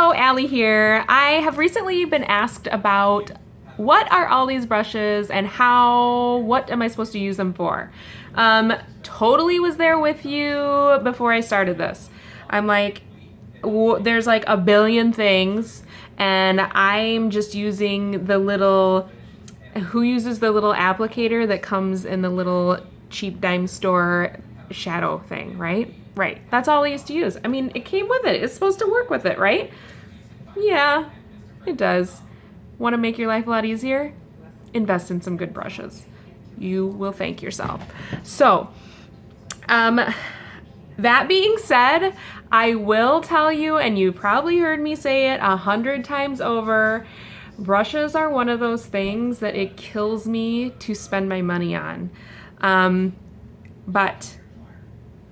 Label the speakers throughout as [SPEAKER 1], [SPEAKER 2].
[SPEAKER 1] Hello, Allie here. I have recently been asked about what are all these brushes and what am I supposed to use them for? Totally was there with you before I started this. I'm like, there's like a billion things and I'm just using the little, who uses the little applicator that comes in the little cheap dime store shadow thing, right? Right, that's all I used to use. I mean, it came with it. It's supposed to work with it, right? Yeah, it does. Want to make your life a lot easier? Invest in some good brushes. You will thank yourself. So, that being said, I will tell you, and you probably heard me say it 100 times over, brushes are one of those things that it kills me to spend my money on. But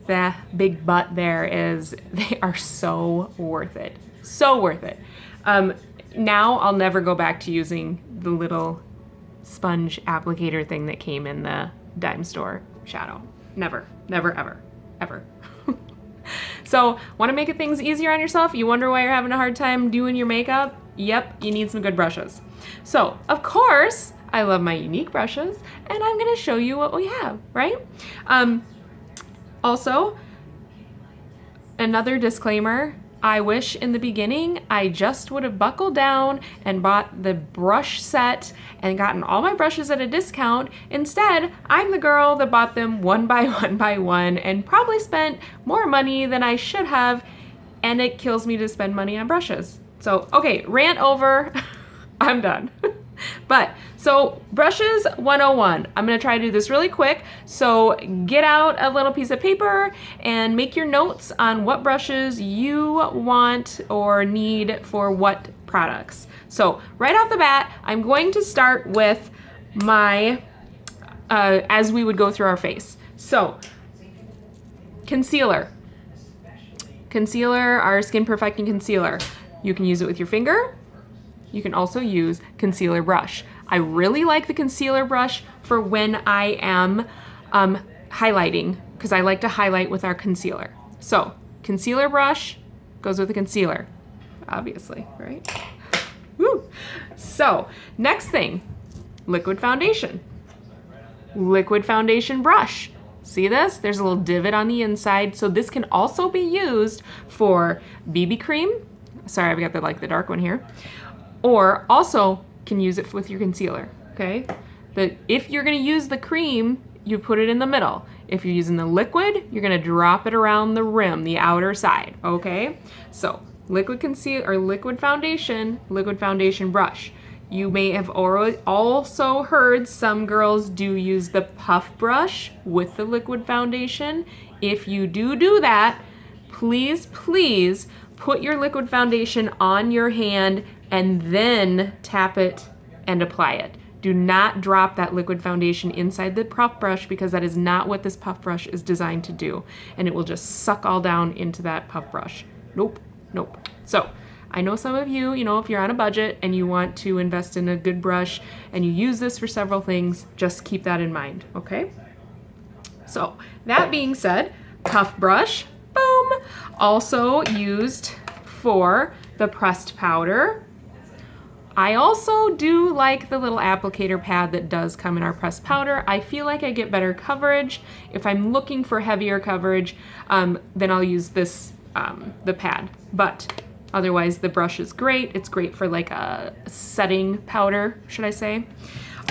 [SPEAKER 1] the big but there is they are so worth it. So worth it. Now I'll never go back to using the little sponge applicator thing that came in the dime store shadow. Never, never, ever, ever. So, want to make things easier on yourself? You wonder why you're having a hard time doing your makeup? Yep, you need some good brushes. So, of course, I love my Younqiue brushes, and I'm going to show you what we have, right? Also, another disclaimer, I wish in the beginning I just would have buckled down and bought the brush set and gotten all my brushes at a discount. Instead, I'm the girl that bought them one by one and probably spent more money than I should have, and it kills me to spend money on brushes. So, okay, rant over. I'm done. So brushes 101. I'm gonna try to do this really quick. So get out a little piece of paper and make your notes on what brushes you want or need for what products. So right off the bat, I'm going to start with my, as we would go through our face. So concealer. Concealer, our Skin Perfecting Concealer. You can use it with your finger. You can also use concealer brush. I really like the concealer brush for when I am highlighting, because I like to highlight with our concealer. So concealer brush goes with the concealer, obviously, right? Woo. So next thing, liquid foundation. Liquid foundation brush. See this? There's a little divot on the inside. So this can also be used for BB cream. Sorry, I've got the dark one here. Or also can use it with your concealer, okay? If you're gonna use the cream, you put it in the middle. If you're using the liquid, you're gonna drop it around the rim, the outer side, okay? So liquid concealer or liquid foundation brush. You may have also heard some girls do use the puff brush with the liquid foundation. If you do that, please put your liquid foundation on your hand and then tap it and apply it. Do not drop that liquid foundation inside the puff brush, because that is not what this puff brush is designed to do. And it will just suck all down into that puff brush. Nope. So I know some of you, if you're on a budget and you want to invest in a good brush and you use this for several things, just keep that in mind, okay? So that being said, puff brush, boom, also used for the pressed powder. I also do like the little applicator pad that does come in our pressed powder. I feel like I get better coverage. If I'm looking for heavier coverage, then I'll use this, the pad. But otherwise, the brush is great. It's great for like a setting powder, should I say.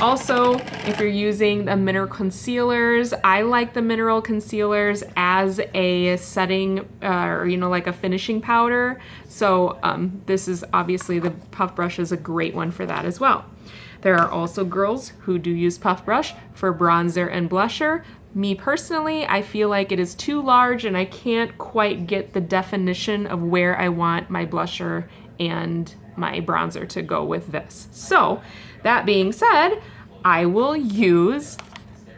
[SPEAKER 1] Also, if you're using the mineral concealers, I like the mineral concealers as a setting, or like a finishing powder. So this is obviously, the puff brush is a great one for that as well. There are also girls who do use puff brush for bronzer and blusher. Me personally, I feel like it is too large and I can't quite get the definition of where I want my blusher and my bronzer to go with this. So that being said, I will use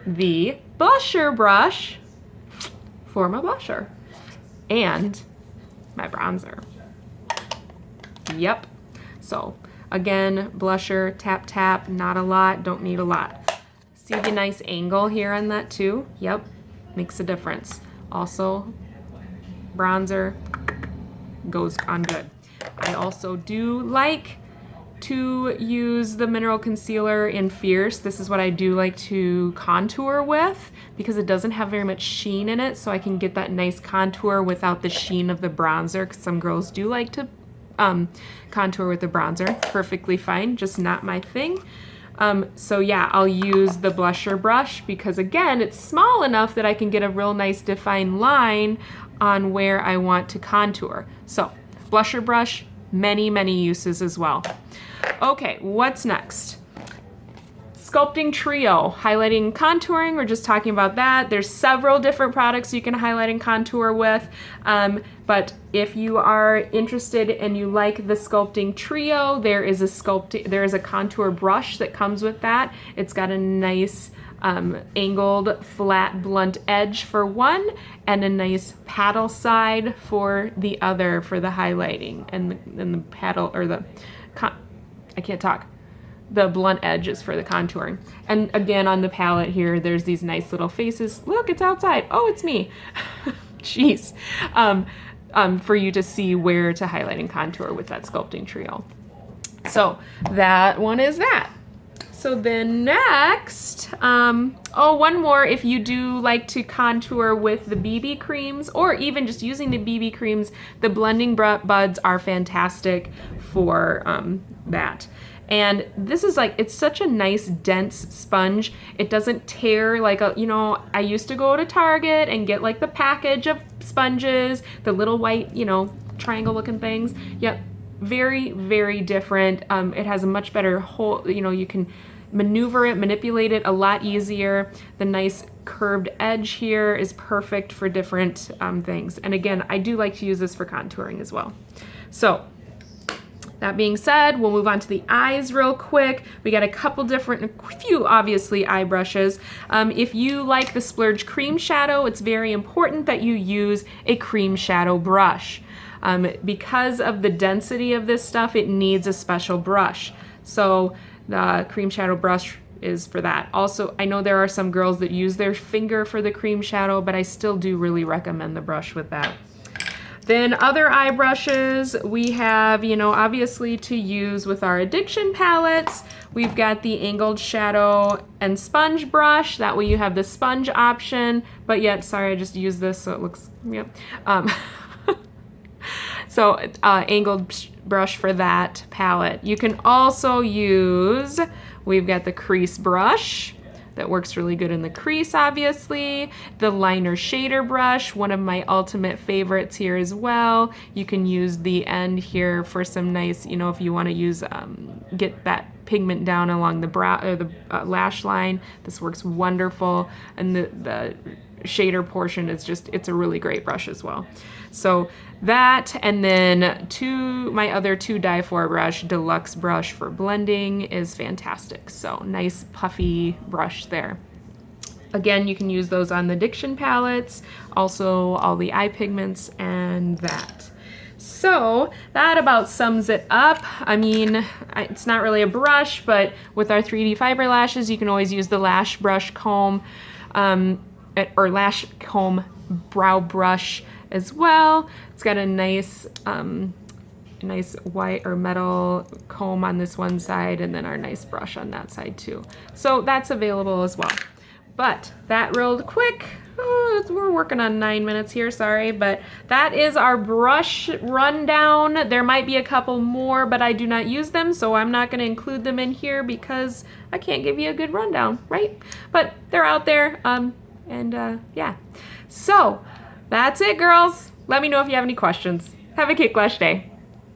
[SPEAKER 1] the blusher brush for my blusher and my bronzer. Yep. So again, blusher, tap, tap, not a lot, don't need a lot. See the nice angle here on that too? Yep, makes a difference. Also, bronzer goes on good. I also do like to use the mineral concealer in Fierce. This is what I do like to contour with because it doesn't have very much sheen in it, so I can get that nice contour without the sheen of the bronzer, because some girls do like to contour with the bronzer. Perfectly fine, just not my thing. So yeah, I'll use the blusher brush because again, it's small enough that I can get a real nice defined line on where I want to contour. So blusher brush, many, many uses as well. Okay, what's next? Sculpting Trio, highlighting and contouring. We're just talking about that. There's several different products you can highlight and contour with. But if you are interested and you like the Sculpting Trio, there is a contour brush that comes with that. It's got a nice angled flat blunt edge for one and a nice paddle side for the other for the highlighting, and the paddle, or I can't talk. The blunt edge is for the contouring. And again, on the palette here, there's these nice little faces. Look, it's outside. Oh, it's me. Jeez. For you to see where to highlight and contour with that Sculpting Trio. So that one is that. So then next, one more, if you do like to contour with the BB creams, or even just using the BB creams, the blending buds are fantastic for that. And this is like, it's such a nice dense sponge. It doesn't tear like I used to go to Target and get like the package of sponges, the little white, triangle looking things. Yep. Very, very different. It has a much better hold, you can maneuver it, manipulate it a lot easier. The nice curved edge here is perfect for different things. And again, I do like to use this for contouring as well. So that being said, we'll move on to the eyes real quick. We got a few obviously eye brushes. If you like the Splurge cream shadow, it's very important that you use a cream shadow brush. Because of the density of this stuff, it needs a special brush. So the cream shadow brush is for that. Also, I know there are some girls that use their finger for the cream shadow, but I still do really recommend the brush with that. Then other eye brushes we have, obviously to use with our Addiction palettes. We've got the angled shadow and sponge brush. That way you have the sponge option, but yet, sorry, I just used this so it looks, yep. So angled brush for that palette. You can also use, we've got the crease brush that works really good in the crease, obviously. The liner shader brush, one of my ultimate favorites here as well. You can use the end here for some nice, if you want to use, get that pigment down along the brow or the lash line. This works wonderful. And the shader portion is it's a really great brush as well. So that, and then my other 2x4 brush, deluxe brush for blending, is fantastic. So nice puffy brush there. Again, you can use those on the Addiction palettes, also all the eye pigments and that. So that about sums it up. I mean, it's not really a brush, but with our 3D fiber lashes, you can always use the lash brush comb, or lash comb brow brush as well. It's got a nice white or metal comb on this one side, and then our nice brush on that side too. So that's available as well. But that real quick, we're working on 9 minutes here, sorry, but that is our brush rundown. There might be a couple more, but I do not use them, so I'm not going to include them in here because I can't give you a good rundown, right? But they're out there, yeah. So that's it, girls. Let me know if you have any questions. Have a Kick Lash day.